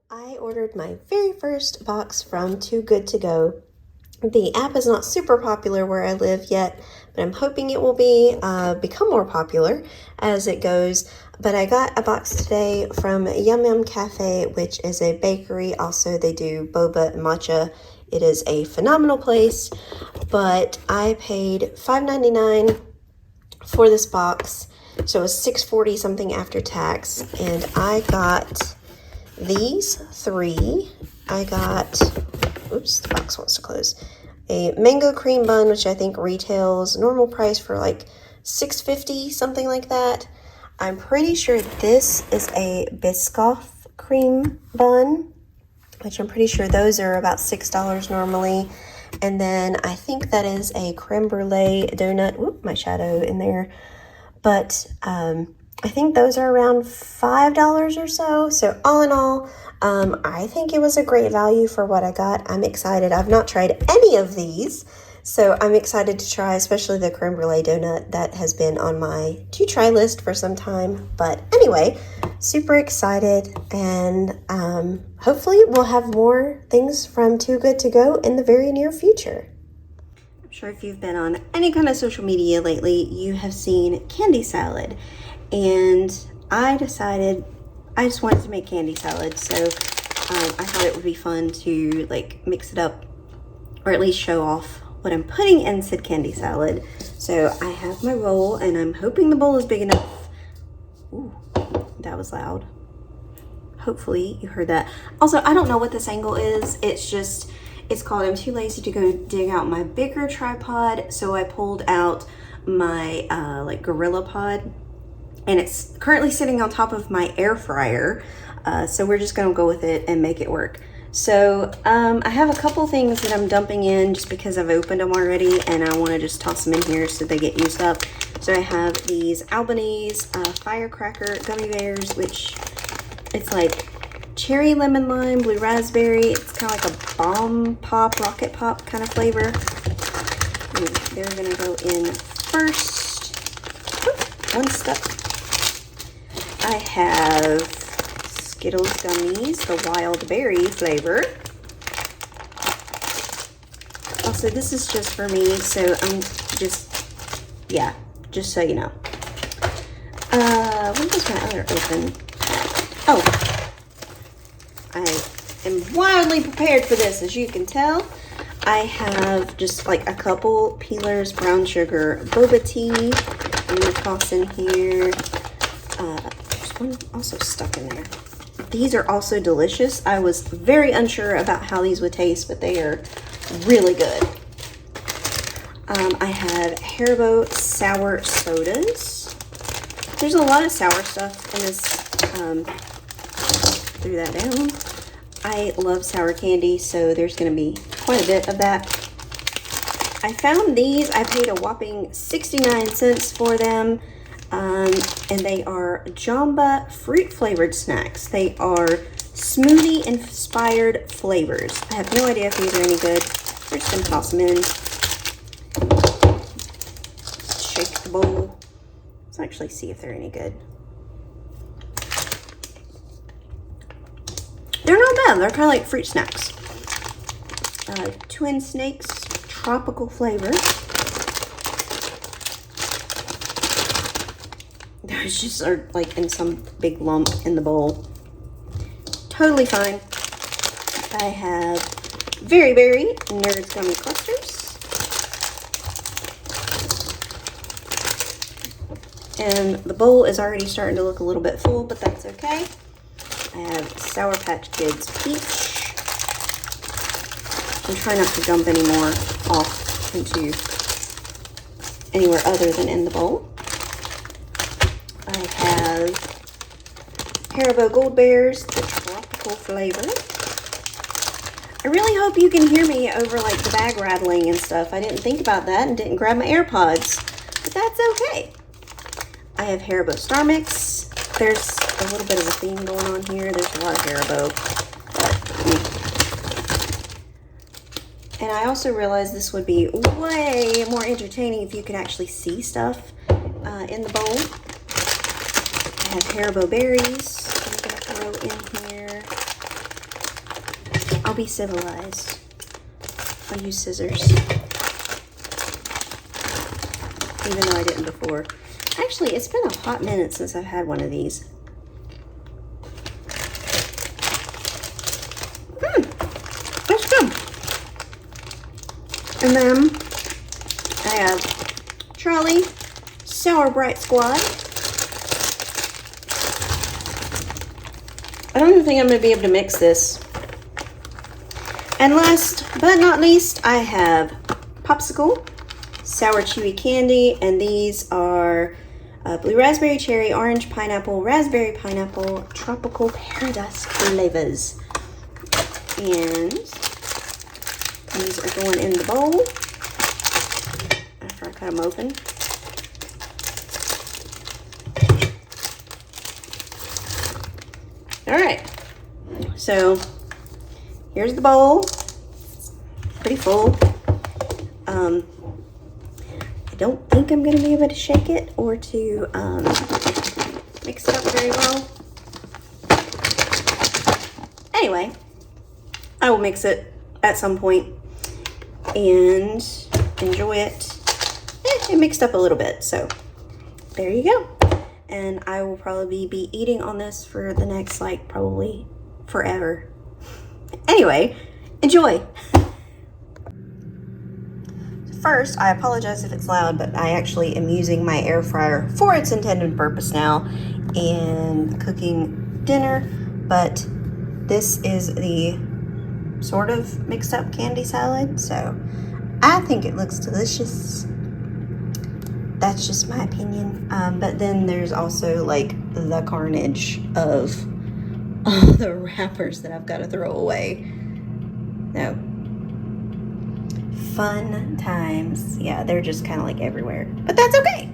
I ordered my very first box from Too Good To Go. The app is not super popular where I live yet, but I'm hoping it will become more popular as it goes. But I got a box today from Yum Yum Cafe, which is a bakery. Also, they do boba and matcha. It is a phenomenal place, but I paid $5.99 for this box, so it was $6.40 something after tax, and I got these three. I got, oops, the box wants to close, a mango cream bun, which I think retails normal price for like $6.50, something like that. I'm pretty sure this is a Biscoff cream bun, which I'm pretty sure those are about $6 normally. And then I think that is a creme brulee donut. Whoop, my shadow in there. But I think those are around $5 or so. So all in all, I think it was a great value for what I got. I'm excited. I've not tried any of these, so I'm excited to try, especially the creme brulee donut that has been on my to-try list for some time. But anyway, super excited, and hopefully we'll have more things from Too Good To Go in the very near future. I'm sure if you've been on any kind of social media lately, you have seen candy salad. And I decided I just wanted to make candy salad, so I thought it would be fun to like mix it up, or at least show off what I'm putting in said candy salad. So I have my bowl, and I'm hoping the bowl is big enough. Ooh, that was loud. Hopefully you heard that. Also, I don't know what this angle is. It's called I'm too lazy to go dig out my bigger tripod, so I pulled out my like Gorilla Pod, and it's currently sitting on top of my air fryer. So we're just gonna go with it and make it work. So I have a couple things that I'm dumping in just because I've opened them already, and I wanna just toss them in here so they get used up. So I have these Albanese firecracker gummy bears, which it's like cherry, lemon, lime, blue raspberry. It's kind of like a bomb pop, rocket pop kind of flavor. And they're gonna go in first. One step. I have Skittles gummies, the wild berry flavor. Also, this is just for me, so I'm just so you know. When was my other open? Oh, I am wildly prepared for this, as you can tell. I have just like a couple peelers, brown sugar, boba tea. I'm gonna toss in here. There's one also stuck in there. These are also delicious. I was very unsure about how these would taste, but they are really good. I have Haribo sour sodas. There's a lot of sour stuff in this. Threw that down. I love sour candy, so there's going to be quite a bit of that. I found these. I paid a whopping 69 cents for them. And they are Jamba fruit flavored snacks. They are smoothie inspired flavors. I have no idea if these are any good. We're just gonna toss them in. Shake the bowl. Let's actually see if they're any good. They're not bad. They're kind of like fruit snacks. Twin Snakes tropical flavor. Those just are like in some big lump in the bowl. Totally fine. I have Very Berry Nerds Gummy Clusters. And the bowl is already starting to look a little bit full, but that's okay. I have Sour Patch Kids Peach. I'm trying not to dump any more off into anywhere other than in the bowl. I have Haribo Gold Bears, the tropical flavor. I really hope you can hear me over like the bag rattling and stuff. I didn't think about that and didn't grab my AirPods, but that's okay. I have Haribo Star Mix. There's a little bit of a theme going on here. There's a lot of Haribo. And I also realized this would be way more entertaining if you could actually see stuff in the bowl. I have Haribo berries I'm going to throw in here. I'll be civilized. I'll use scissors. Even though I didn't before. Actually, it's been a hot minute since I've had one of these. That's good. And then I have Charlie Sour Bright Squad. I don't even think I'm going to be able to mix this. And last but not least, I have Popsicle Sour Chewy Candy, and these are blue raspberry, cherry, orange, pineapple, raspberry, pineapple, tropical paradise flavors. And these are going in the bowl after I cut them open. All right, so here's the bowl. Pretty full. I don't think I'm going to be able to shake it or to mix it up very well. Anyway, I will mix it at some point and enjoy it. It mixed up a little bit, so there you go. And I will probably be eating on this for the next, like, probably forever. Anyway, enjoy. First, I apologize if it's loud, but I actually am using my air fryer for its intended purpose now and cooking dinner. But this is the sort of mixed up candy salad, so I think it looks delicious. That's just my opinion. But then there's also like the carnage of all the wrappers that I've got to throw away. No. Fun times. Yeah, they're just kind of like everywhere, but that's okay.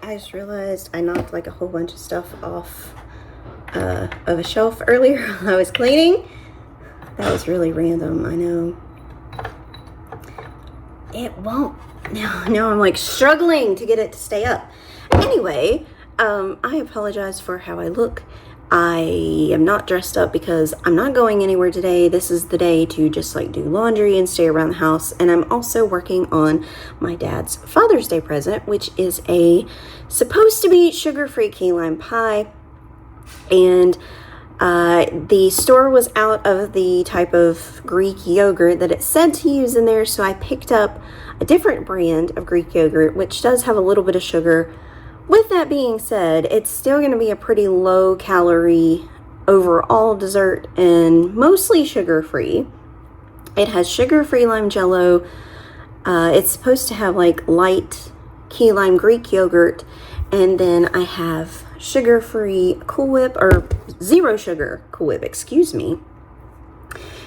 I just realized I knocked like a whole bunch of stuff off of a shelf earlier while I was cleaning. That was really random, I know. It won't. Now I'm like struggling to get it to stay up. Anyway, I apologize for how I look. I am not dressed up because I'm not going anywhere today. This is the day to just like do laundry and stay around the house. And I'm also working on my dad's Father's Day present, which is supposed to be sugar-free key lime pie. And the store was out of the type of Greek yogurt that it said to use in there. So I picked up a different brand of Greek yogurt, which does have a little bit of sugar. With that being said, it's still going to be a pretty low calorie overall dessert and mostly sugar-free. It has sugar-free lime jello. It's supposed to have like light key lime Greek yogurt. And then I have sugar-free Cool Whip, or zero sugar Cool Whip, excuse me,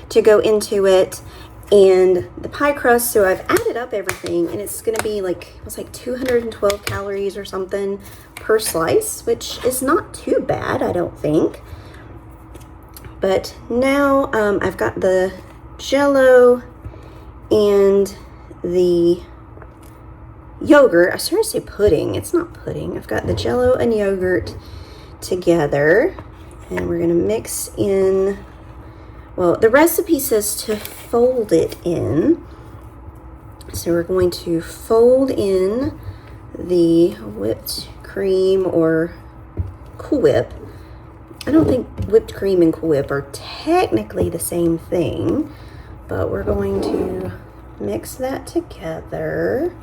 to go into it. And the pie crust, so I've added up everything, and it's going to be like, it was like 212 calories or something per slice, which is not too bad, I don't think. But now I've got the Jell-O and the yogurt. I started to say pudding. It's not pudding. I've got the Jell-O and yogurt together, and we're going to mix in. Well, the recipe says to fold it in. So we're going to fold in the whipped cream or Cool Whip. I don't think whipped cream and Cool Whip are technically the same thing, but we're going to mix that together.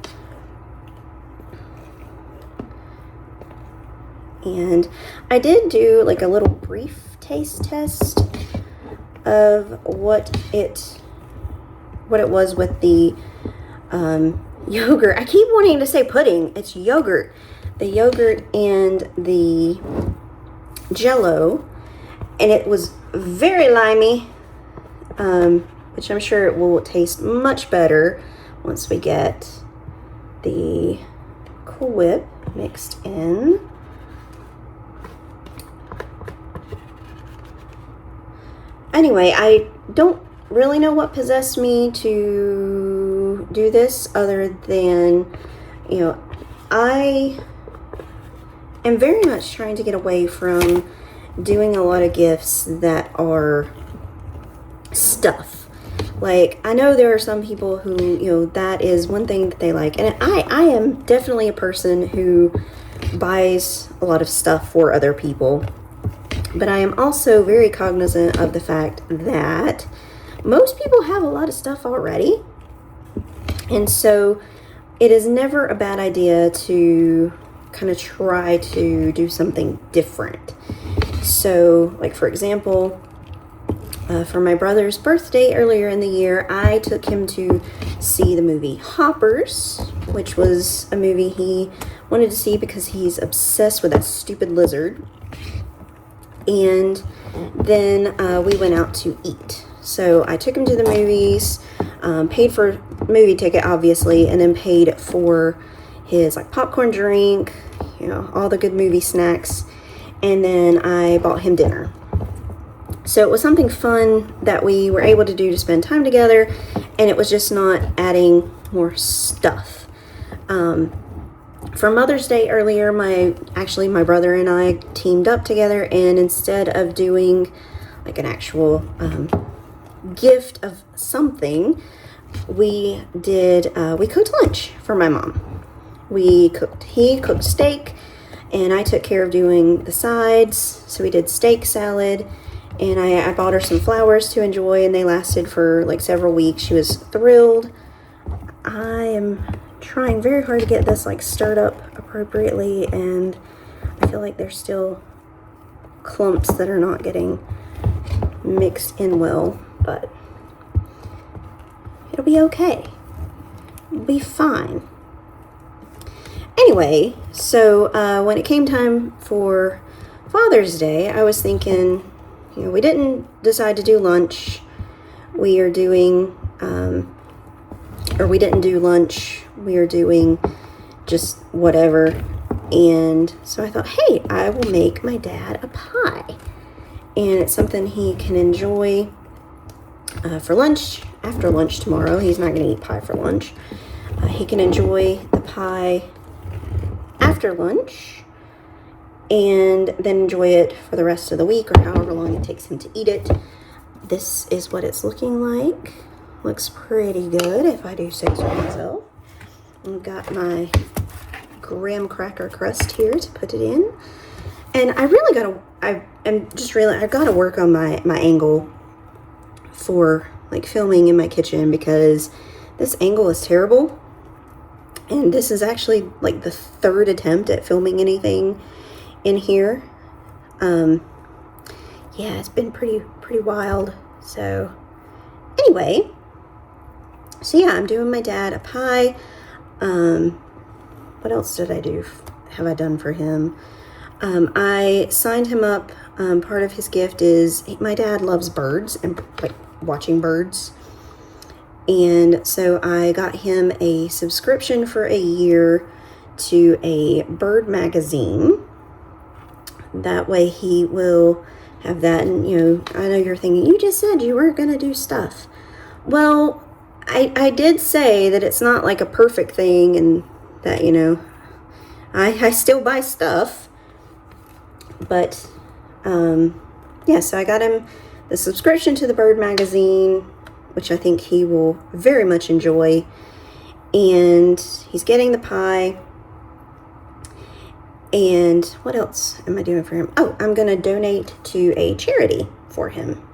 And I did do like a little brief taste test of what it was with the yogurt. I keep wanting to say pudding. It's yogurt. The yogurt and the Jell-O, and it was very limey, which I'm sure it will taste much better once we get the Cool Whip mixed in. Anyway, I don't really know what possessed me to do this other than, you know, I am very much trying to get away from doing a lot of gifts that are stuff. Like, I know there are some people who, you know, that is one thing that they like. And I am definitely a person who buys a lot of stuff for other people. But I am also very cognizant of the fact that most people have a lot of stuff already. And so it is never a bad idea to kind of try to do something different. So, like, for example, for my brother's birthday earlier in the year, I took him to see the movie Hoppers, which was a movie he wanted to see because he's obsessed with that stupid lizard. And then we went out to eat. So I took him to the movies, paid for movie ticket, obviously, and then paid for his like popcorn drink, you know, all the good movie snacks. And then I bought him dinner. So it was something fun that we were able to do to spend time together, and it was just not adding more stuff. For Mother's Day earlier, my brother and I teamed up together, and instead of doing like an actual gift of something, we cooked lunch for my mom. He cooked steak, and I took care of doing the sides. So we did steak salad, and I bought her some flowers to enjoy, and they lasted for like several weeks. She was thrilled. I am trying very hard to get this like stirred up appropriately, and I feel like there's still clumps that are not getting mixed in well, but it'll be okay. It'll be fine. Anyway, so when it came time for Father's Day, I was thinking, you know, we didn't decide to do lunch. We didn't do lunch. We are doing just whatever. And so I thought, hey, I will make my dad a pie. And it's something he can enjoy for lunch, after lunch tomorrow. He's not going to eat pie for lunch. He can enjoy the pie after lunch and then enjoy it for the rest of the week or however long it takes him to eat it. This is what it's looking like. Looks pretty good, if I do say so myself. I've got my graham cracker crust here to put it in. And I really gotta, I've got to work on my angle for like filming in my kitchen, because this angle is terrible. And this is actually like the third attempt at filming anything in here. Yeah, it's been pretty wild. So anyway, so yeah, I'm doing my dad a pie. What else have I done for him? I signed him up. Part of his gift is, my dad loves birds and like watching birds. And so I got him a subscription for a year to a bird magazine. That way he will have that. And, you know, I know you're thinking, you just said you weren't going to do stuff. Well, I did say that it's not like a perfect thing, and that, you know, I still buy stuff. But, yeah, so I got him the subscription to the bird magazine, which I think he will very much enjoy. And he's getting the pie. And what else am I doing for him? Oh, I'm going to donate to a charity for him.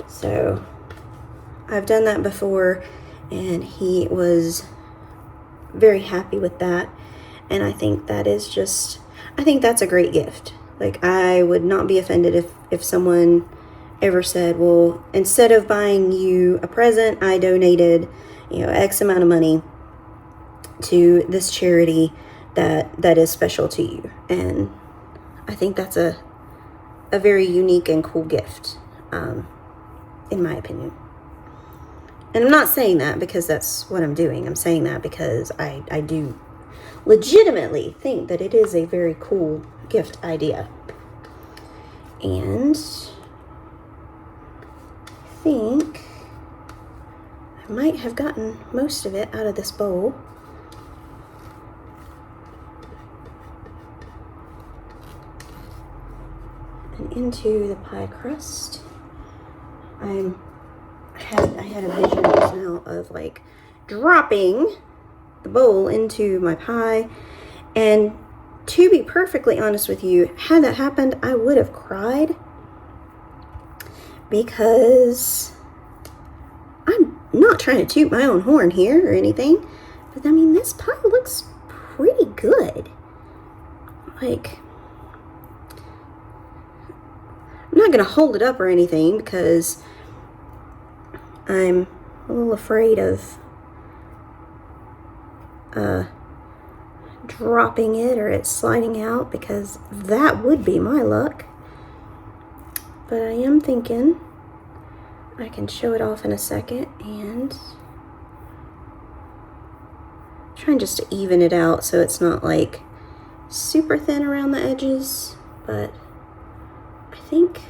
So I've done that before, and he was very happy with that. And I think that is just, I think that's a great gift. Like, I would not be offended if someone ever said, well, instead of buying you a present, I donated, you know, X amount of money to this charity that is special to you. And I think that's a very unique and cool gift, in my opinion. And I'm not saying that because that's what I'm doing. I'm saying that because I do legitimately think that it is a very cool gift idea. And I think I might have gotten most of it out of this bowl. And into the pie crust. I had a vision just now of like dropping the bowl into my pie, and to be perfectly honest with you, had that happened, I would have cried, because I'm not trying to toot my own horn here or anything, but I mean, this pie looks pretty good. Like, I'm not going to hold it up or anything because I'm a little afraid of dropping it or it sliding out, because that would be my luck. But I am thinking I can show it off in a second, and trying just to even it out so it's not like super thin around the edges, but I think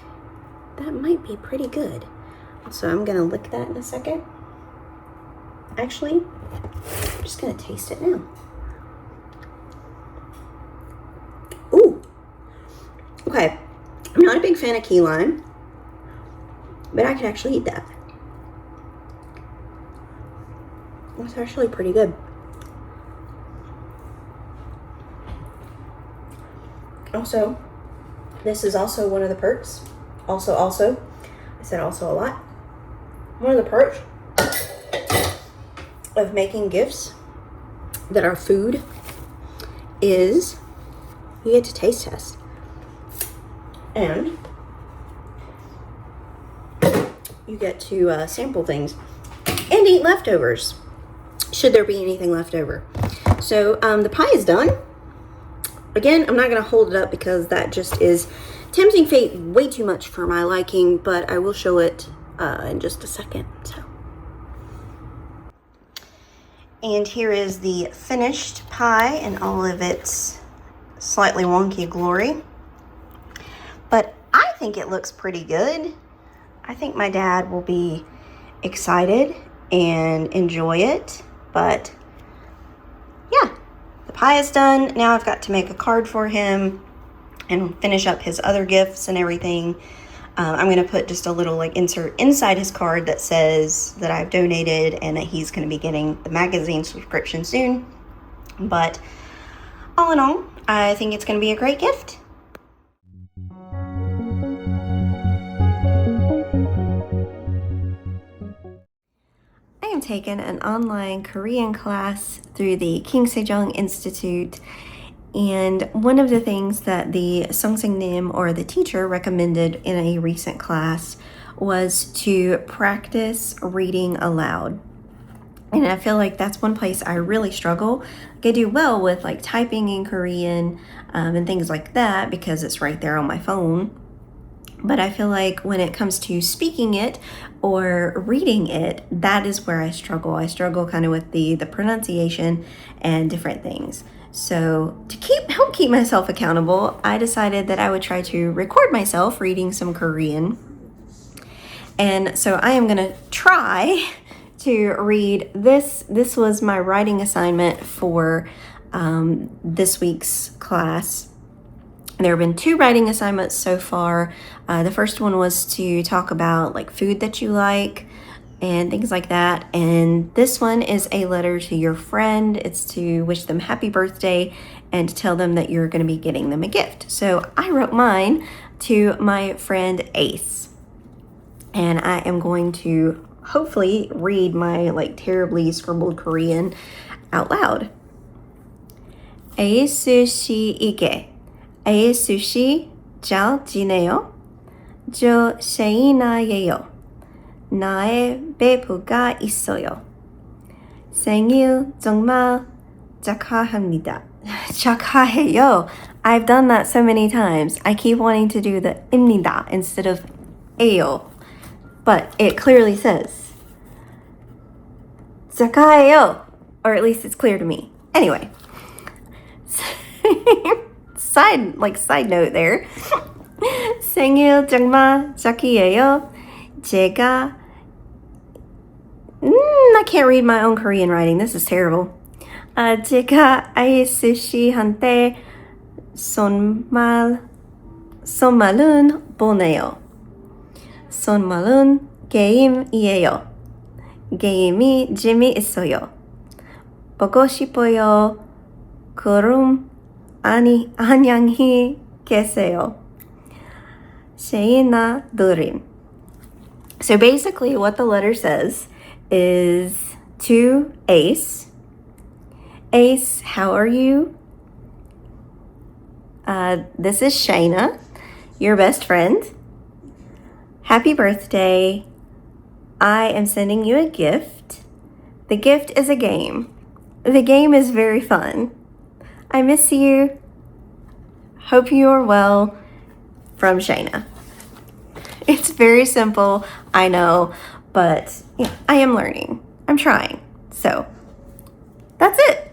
that might be pretty good. So I'm gonna lick that in a second. Actually, I'm just gonna taste it now. Ooh, okay. I'm not a big fan of key lime, but I can actually eat that. It's actually pretty good. Also, this is also one of the perks. Also, I said also a lot. One of the perks of making gifts that are food is you get to taste test. And you get to sample things and eat leftovers, should there be anything left over. So the pie is done. Again, I'm not going to hold it up because that just is tempting fate way too much for my liking, but I will show it in just a second. So, And here is the finished pie in all of its slightly wonky glory. But I think it looks pretty good. I think my dad will be excited and enjoy it. But yeah, the pie is done. Now I've got to make a card for him and finish up his other gifts and everything. I'm going to put just a little like insert inside his card that says that I've donated and that he's going to be getting the magazine subscription soon. But all in all, I think it's going to be a great gift. I am taking an online Korean class through the King Sejong Institute. And one of the things that the Sungsangnim, or the teacher, recommended in a recent class was to practice reading aloud. And I feel like that's one place I really struggle. I do well with like typing in Korean and things like that because it's right there on my phone. But I feel like when it comes to speaking it or reading it, that is where I struggle. I struggle kind of with the pronunciation and different things. So to help keep myself accountable, I decided that I would try to record myself reading some Korean. And so I am going to try to read this. This was my writing assignment for this week's class. There have been 2 writing assignments so far. The first one was to talk about like food that you like and things like that. And this one is a letter to your friend. It's to wish them happy birthday and to tell them that you're going to be getting them a gift. So I wrote mine to my friend Ace. And I am going to hopefully read my like terribly scribbled Korean out loud. Ace sushi ike. Ace sushi 잘 지내요? 저 셰이나예요. 나의 배부가 있어요. 생일 정말 축하합니다. 축하해요. I've done that so many times. I keep wanting to do the 입니다 instead of 에요. But it clearly says 축하해요. Or at least it's clear to me. Anyway. Side note there. 생일 정말 축하해요. 제가 I can't read my own Korean writing. This is terrible. 제가 아이스 씨한테 선물은 보내요. 선물은 게임이에요. 게임이 재미있어요. 보고 싶어요. 그럼 안녕히 계세요. 셰이나 드림. So basically what the letter says is to Ace. Ace, how are you? This is Shayna, your best friend. Happy birthday. I am sending you a gift. The gift is a game. The game is very fun. I miss you. Hope you are well. From Shayna. It's very simple, I know, but yeah, I am learning. I'm trying. So that's it.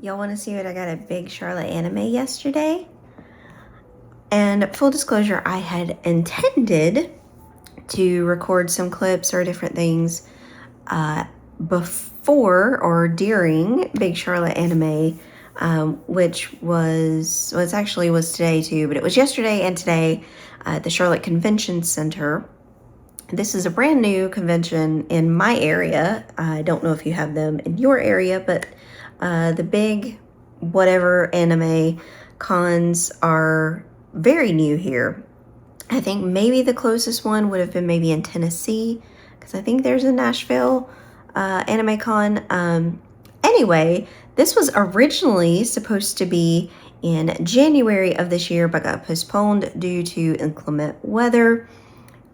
Y'all want to see what I got at Big Charlotte Anime yesterday? And full disclosure, I had intended to record some clips or different things before or during Big Charlotte Anime, which was today too, but it was yesterday and today at the Charlotte Convention Center. This is a brand new convention in my area. I don't know if you have them in your area, but the big whatever anime cons are very new here. I think maybe the closest one would have been maybe in Tennessee, because I think there's a Nashville anime con. Anyway, this was originally supposed to be in January of this year, but got postponed due to inclement weather.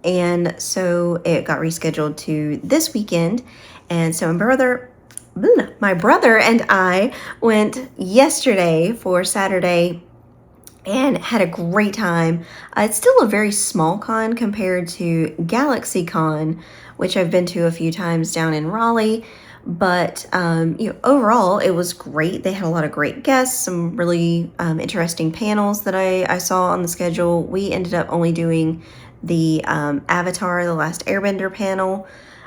And so it got rescheduled to this weekend. And so my brother and I went yesterday for Saturday and had a great time. It's still a very small con compared to Galaxy Con, which I've been to a few times down in Raleigh. But overall, it was great. They had a lot of great guests, some really interesting panels that I saw on the schedule. We ended up only doing the Avatar, The Last Airbender panel,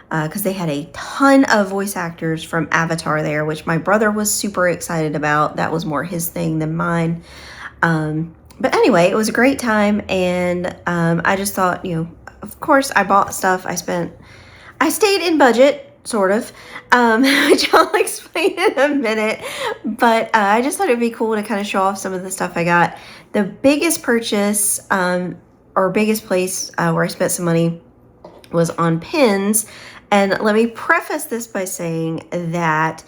because they had a ton of voice actors from Avatar there, which my brother was super excited about. That was more his thing than mine. But anyway, it was a great time, and I just thought, of course, I bought stuff. I stayed in budget, sort of, which I'll explain in a minute, but I just thought it'd be cool to kind of show off some of the stuff I got. The biggest purchase, or biggest place where I spent some money was on pins, and let me preface this by saying that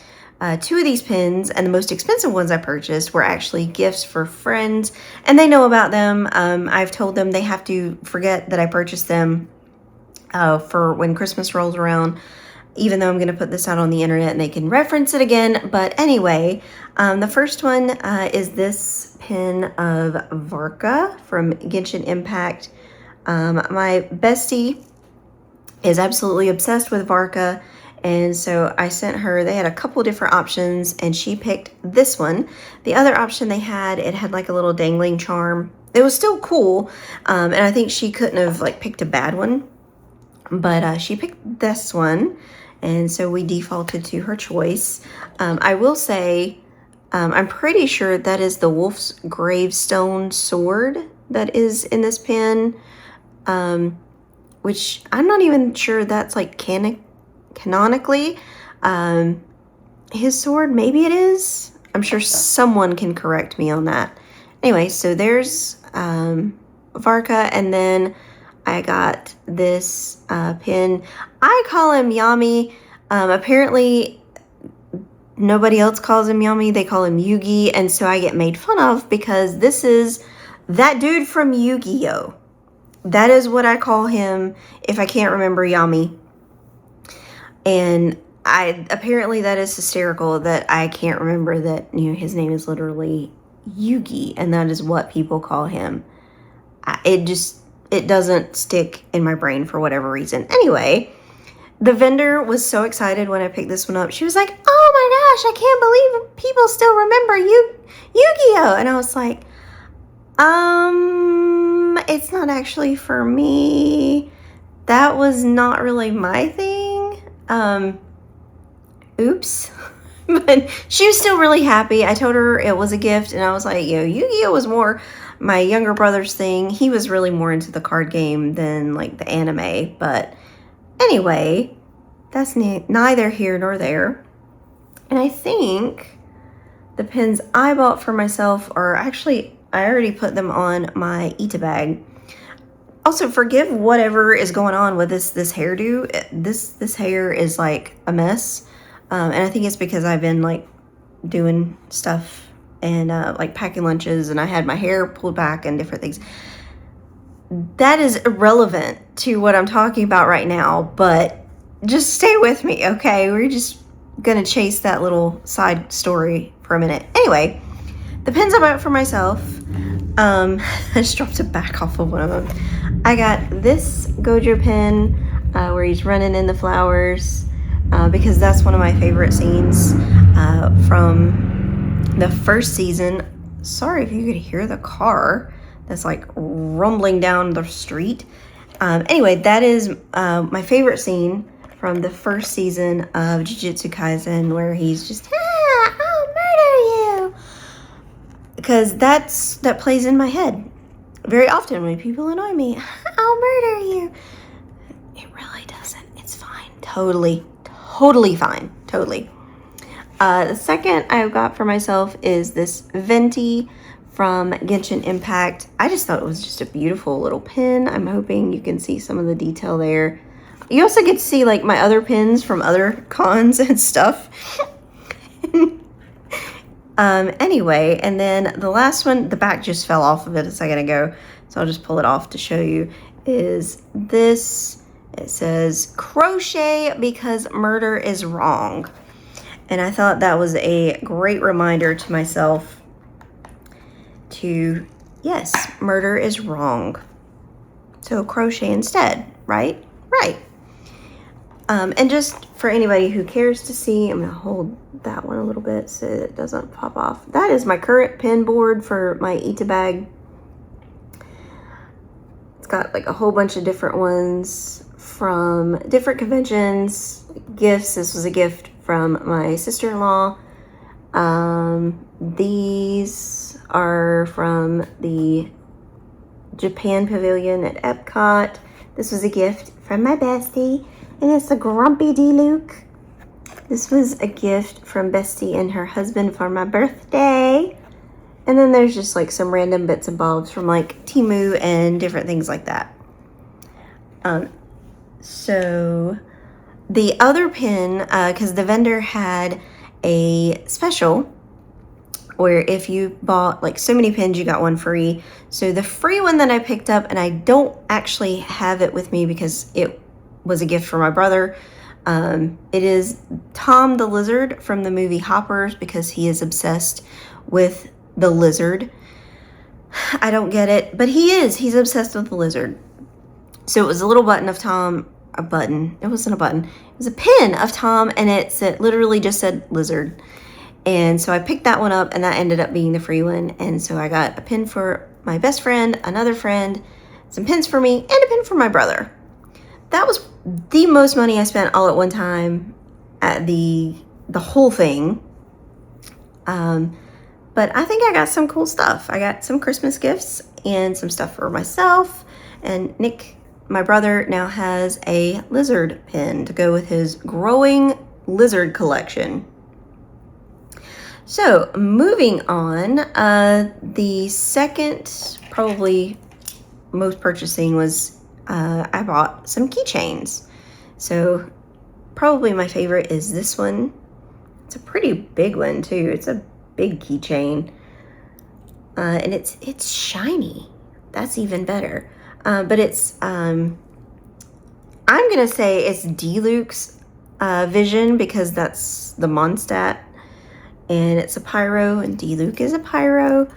two of these pins, and the most expensive ones I purchased, were actually gifts for friends, and they know about them. I've told them they have to forget that I purchased them for when Christmas rolls around, even though I'm going to put this out on the internet and they can reference it again. But anyway, the first one is this pin of Varka from Genshin Impact. My bestie is absolutely obsessed with Varka, and so I sent her, they had a couple different options, and she picked this one. The other option they had, it had like a little dangling charm. It was still cool, and I think she couldn't have like picked a bad one, but she picked this one, and so we defaulted to her choice. I will say, I'm pretty sure that is the Wolf's Gravestone sword that is in this pin, which I'm not even sure that's like canonically his sword. Maybe it is. I'm sure someone can correct me on that. Anyway, so there's Varka, and then I got this pin. I call him Yami. Apparently nobody else calls him Yami. They call him Yugi, and so I get made fun of because this is that dude from Yu-Gi-Oh! That is what I call him if I can't remember Yami. And apparently that is hysterical that I can't remember that, his name is literally Yugi, and that is what people call him. It doesn't stick in my brain for whatever reason. Anyway, the vendor was so excited when I picked this one up. She was like, "Oh my gosh, I can't believe people still remember Yu-Gi-Oh!" And I was like, it's not actually for me. That was not really my thing. Oops. But she was still really happy. I told her it was a gift, and I was like, Yu-Gi-Oh! Was more my younger brother's thing. He was really more into the card game than like the anime. But anyway, that's neither here nor there. And I think the pins I bought for myself are actually, I already put them on my Ita bag. Also, forgive whatever is going on with this hairdo. This hair is like a mess. And I think it's because I've been like doing stuff and like packing lunches, and I had my hair pulled back and different things. That is irrelevant to what I'm talking about right now, but just stay with me, okay? We're just gonna chase that little side story for a minute. Anyway, the pins I bought for myself, I just dropped it back off of one of them. I got this Gojo pin where he's running in the flowers, because that's one of my favorite scenes from the first season. Sorry if you could hear the car that's like rumbling down the street. Anyway, that is my favorite scene from the first season of Jujutsu Kaisen, where he's just, I'll murder you. Because that plays in my head very often when people annoy me. I'll murder you. It really doesn't. It's fine. Totally fine. Totally. The second I've got for myself is this Venti from Genshin Impact. I just thought it was just a beautiful little pin. I'm hoping you can see some of the detail there. You also get to see like my other pins from other cons and stuff. Anyway, and then the last one, the back just fell off of it a second ago, so I'll just pull it off to show you, is this. It says, crochet because murder is wrong. And I thought that was a great reminder to myself to yes, murder is wrong. So crochet instead, right? Right. And just for anybody who cares to see, I'm gonna hold that one a little bit so it doesn't pop off. That is my current pin board for my Ita bag. It's got like a whole bunch of different ones from different conventions, gifts. This was a gift from my sister-in-law. These are from the Japan Pavilion at Epcot. This was a gift from my bestie, and it's a Grumpy D. Luke. This was a gift from Bestie and her husband for my birthday. And then there's just like some random bits and bobs from like Temu and different things like that. So the other pin, because the vendor had a special where if you bought like so many pins, you got one free. So the free one that I picked up, and I don't actually have it with me because it was a gift for my brother. It is Tom the Lizard from the movie Hoppers, because he is obsessed with the lizard. I don't get it, but he's obsessed with the lizard. So it was a little button of Tom, a button. It wasn't a button. It was a pin of Tom, and it literally just said lizard. And so I picked that one up, and that ended up being the free one. And so I got a pin for my best friend, another friend, some pins for me, and a pin for my brother. That was the most money I spent all at one time at the whole thing. But I think I got some cool stuff. I got some Christmas gifts and some stuff for myself. And Nick, my brother, now has a lizard pin to go with his growing lizard collection. So moving on, the second probably most purchasing was I bought some keychains. So probably my favorite is this one. It's a pretty big one too. It's a big keychain, and it's shiny. That's even better. But it's I'm gonna say it's D-Luke's vision, because that's the Mondstadt. And it's a pyro, and D-Luke is a pyro.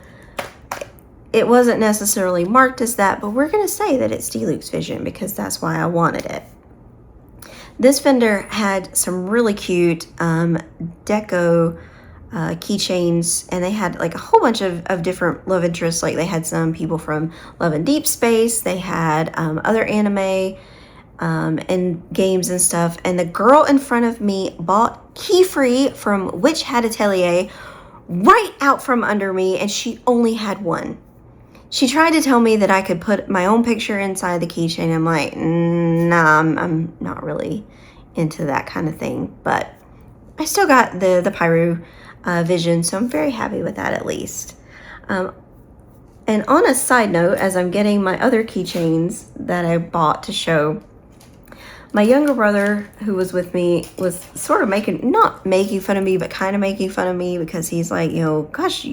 It wasn't necessarily marked as that, but we're going to say that it's D-Luke's vision because that's why I wanted it. This vendor had some really cute deco keychains, and they had like a whole bunch of different love interests. Like they had some people from Love and Deep Space. They had other anime and games and stuff. And the girl in front of me bought Key Free from Witch Hat Atelier right out from under me, and she only had one. She tried to tell me that I could put my own picture inside the keychain. I'm like, nah, I'm not really into that kind of thing. But I still got the pyro vision, so I'm very happy with that at least. And on a side note, as I'm getting my other keychains that I bought to show, my younger brother, who was with me, was sort of not making fun of me, but kind of making fun of me, because he's like, gosh,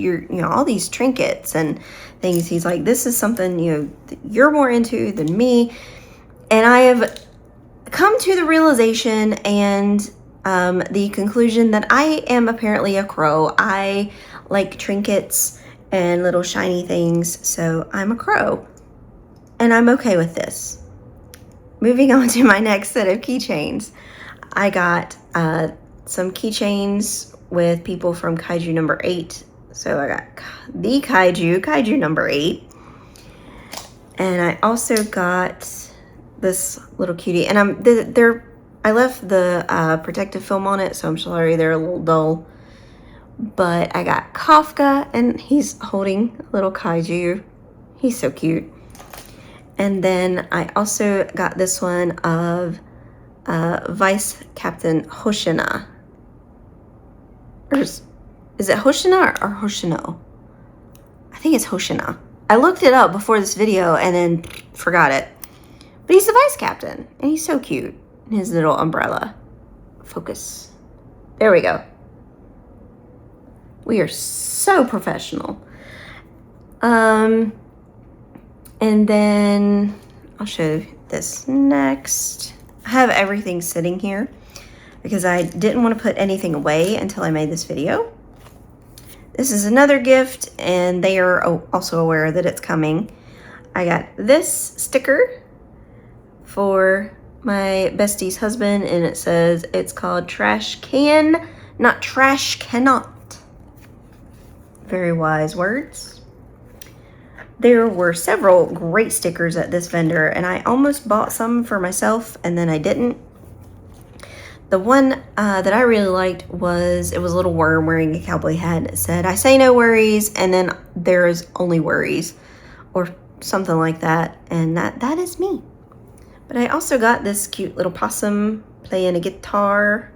all these trinkets and things. He's like, this is something, you're more into than me. And I have come to the realization and the conclusion that I am apparently a crow. I like trinkets and little shiny things, so I'm a crow. And I'm okay with this. Moving on to my next set of keychains, I got some keychains with people from Kaiju number 8. So I got the Kaiju number 8. And I also got this little cutie. And I left the protective film on it, so I'm sorry they're a little dull. But I got Kafka, and he's holding a little Kaiju. He's so cute. And then I also got this one of Vice Captain Hoshina. Or is it Hoshina or Hoshino? I think it's Hoshina. I looked it up before this video and then forgot it. But he's the vice captain, and he's so cute. And his little umbrella. Focus. There we go. We are so professional. And then I'll show you this next. I have everything sitting here because I didn't want to put anything away until I made this video. this is another gift, and they are also aware that it's coming. I got this sticker for my bestie's husband, and it says it's called Trash Can, not Trash Cannot. Very wise words. There were several great stickers at this vendor, and I almost bought some for myself, and then I didn't. The one that I really liked was, it was a little worm wearing a cowboy hat. It said, "I say no worries," and then there's only worries, or something like that, and that is me. But I also got this cute little possum playing a guitar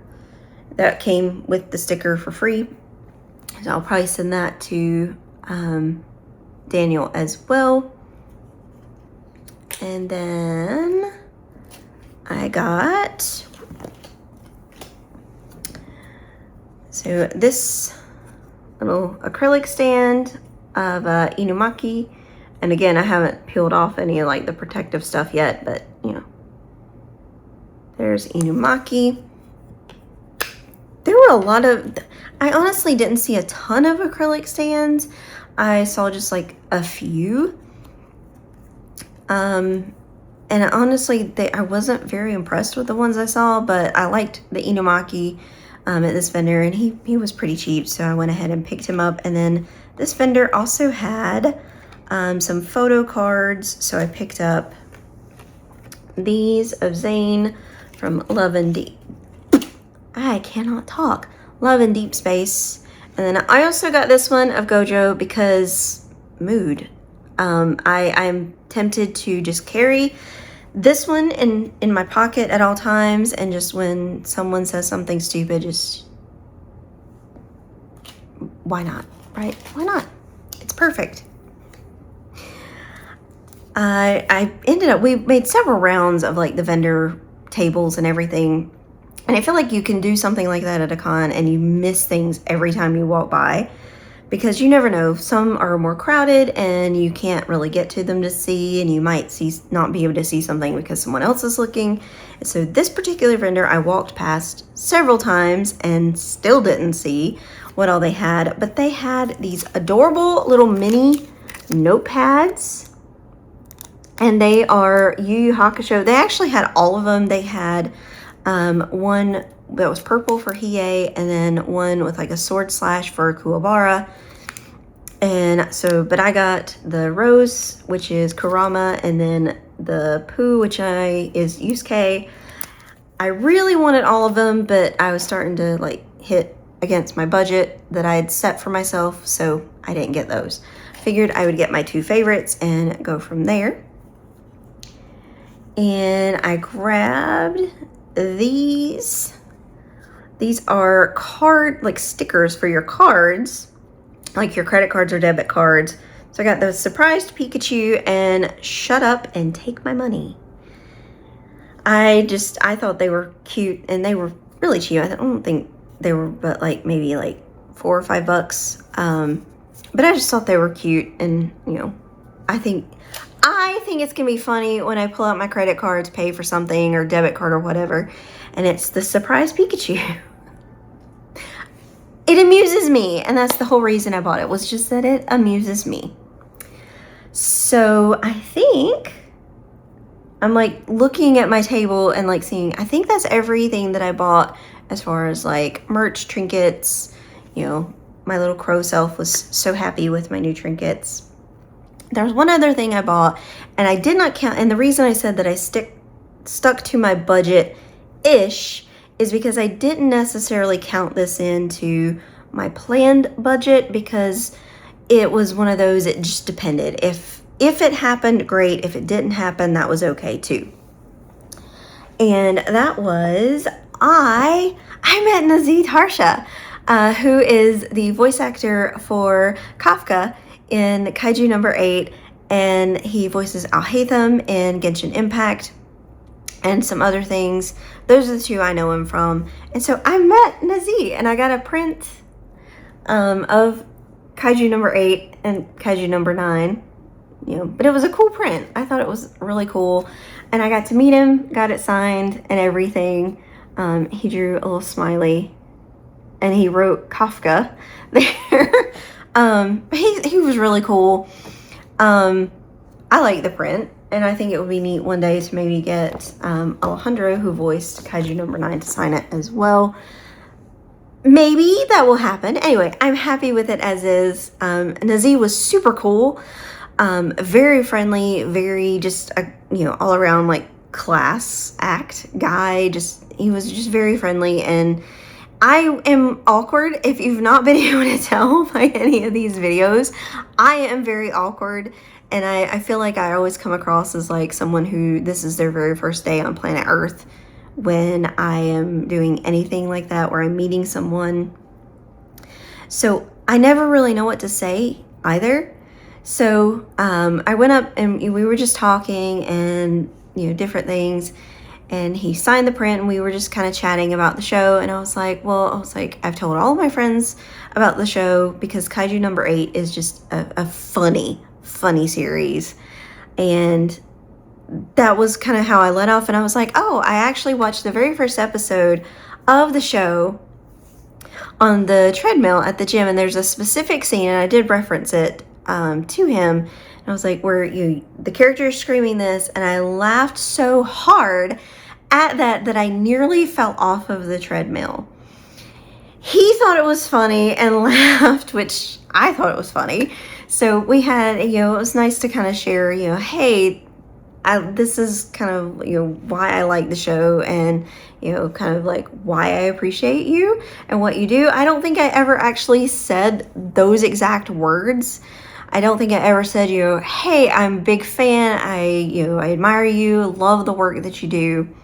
that came with the sticker for free. So I'll probably send that to Daniel as well. And then I got, so this little acrylic stand of Inumaki. And again, I haven't peeled off any of like the protective stuff yet, but you know, there's Inumaki. There were a lot of, I honestly didn't see a ton of acrylic stands. I saw just like a few. And honestly, I wasn't very impressed with the ones I saw, but I liked the Inumaki at this vendor, and he was pretty cheap, so I went ahead and picked him up. And then this vendor also had some photo cards, so I picked up these of Zane from Love and Deep. I cannot talk. Love and Deep Space. And then I also got this one of Gojo because mood. I'm tempted to just carry this one in my pocket at all times, and just when someone says something stupid, just why not, right? Why not? It's perfect. I ended up, we made several rounds of like the vendor tables and everything. And I feel like you can do something like that at a con and you miss things every time you walk by, because you never know. Some are more crowded and you can't really get to them to see, and you might not be able to see something because someone else is looking. And so this particular vendor I walked past several times and still didn't see what all they had, but they had these adorable little mini notepads, and they are Yu Yu Hakusho. They actually had all of them. They had one that was purple for Hiei, and then one with like a sword slash for Kuwabara. And so, but I got the rose, which is Kurama, and then the poo, which is Yusuke. I really wanted all of them, but I was starting to like hit against my budget that I had set for myself, so I didn't get those. Figured I would get my two favorites and go from there. And I grabbed these. These are like stickers for your cards, like your credit cards or debit cards. So I got the surprised Pikachu and shut up and take my money. I thought they were cute, and they were really cheap. I don't think they were, but like maybe like $4 or $5. But I just thought they were cute, and you know, I think it's gonna be funny when I pull out my credit cards, pay for something or debit card or whatever, and it's the surprise Pikachu. It amuses me, and that's the whole reason I bought it, was just that it amuses me. So I think I'm like looking at my table and like seeing, I think that's everything that I bought as far as like merch, trinkets. You know, my little crow self was so happy with my new trinkets. There's one other thing I bought, and I did not count, and the reason I said that I stuck to my budget-ish is because I didn't necessarily count this into my planned budget, because it was one of those, it just depended. If it happened, great. If it didn't happen, that was okay too. And that was, I met Nazid Harsha, who is the voice actor for Kafka in Kaiju number 8, and he voices Al-Haytham in Genshin Impact and some other things. Those are the two I know him from. And so I met Nazid, and I got a print of Kaiju number 8 and Kaiju number 9. You know, but it was a cool print. I thought it was really cool, and I got to meet him, got it signed and everything. He drew a little smiley, and he wrote Kafka there. He was really cool. I like the print, and I think it would be neat one day to maybe get Alejandro, who voiced Kaiju number 9, to sign it as well. Maybe that will happen. Anyway, I'm happy with it as is. Nazi was super cool, very friendly, very just a, all around like class act guy. He was just very friendly, and I am awkward. If you've not been able to tell by any of these videos, I am very awkward, and I feel like I always come across as like someone who this is their very first day on planet Earth when I am doing anything like that, where I'm meeting someone. So I never really know what to say either. So I went up and we were just talking and different things, and he signed the print, and we were just kind of chatting about the show. And I was like, I've told all of my friends about the show because Kaiju number 8 is just a funny series. And that was kind of how I let off. And I was like, oh, I actually watched the very first episode of the show on the treadmill at the gym. And there's a specific scene, and I did reference it to him. And I was like, where the character is screaming this, and I laughed so hard at that I nearly fell off of the treadmill. He thought it was funny and laughed, which I thought it was funny. So we had, it was nice to kind of share, hey, this is kind of, why I like the show, and, kind of like why I appreciate you and what you do. I don't think I ever actually said those exact words. I don't think I ever said, hey, I'm a big fan. I admire you, love the work that you do.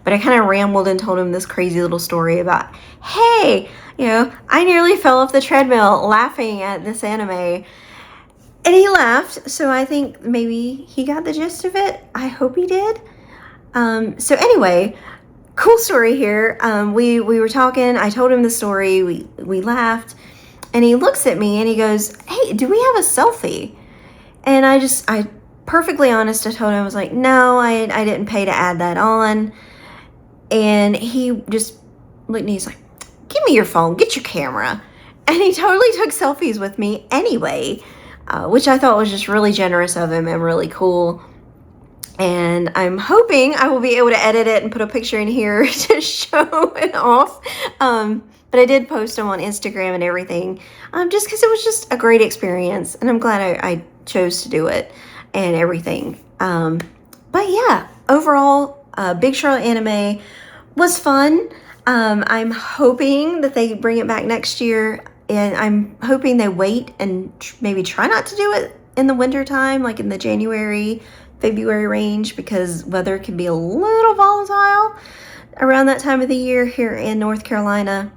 But I kind of rambled and told him this crazy little story about, hey, I nearly fell off the treadmill laughing at this anime. And he laughed, so I think maybe he got the gist of it. I hope he did. So anyway, cool story here. We were talking. I told him the story. We laughed, and he looks at me and he goes, "Hey, do we have a selfie?" And I perfectly honest, I told him, I was like, "No, I didn't pay to add that on." And he just looked at me. He's like, "Give me your phone. Get your camera." And he totally took selfies with me anyway. Which I thought was just really generous of him and really cool. And I'm hoping I will be able to edit it and put a picture in here to show it off. But I did post them on Instagram and everything, just because it was just a great experience. And I'm glad I chose to do it and everything. But yeah, overall, Big Charlotte Anime was fun. I'm hoping that they bring it back next year. And I'm hoping they wait and maybe try not to do it in the winter time, like in the January, February range, because weather can be a little volatile around that time of the year here in North Carolina.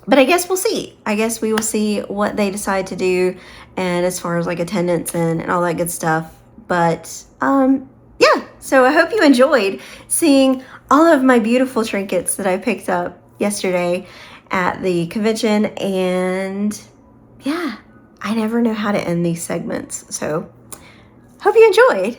But I guess we'll see. I guess we will see what they decide to do, and as far as like attendance and all that good stuff. But yeah, so I hope you enjoyed seeing all of my beautiful trinkets that I picked up yesterday at the convention. And yeah, I never know how to end these segments, so hope you enjoyed.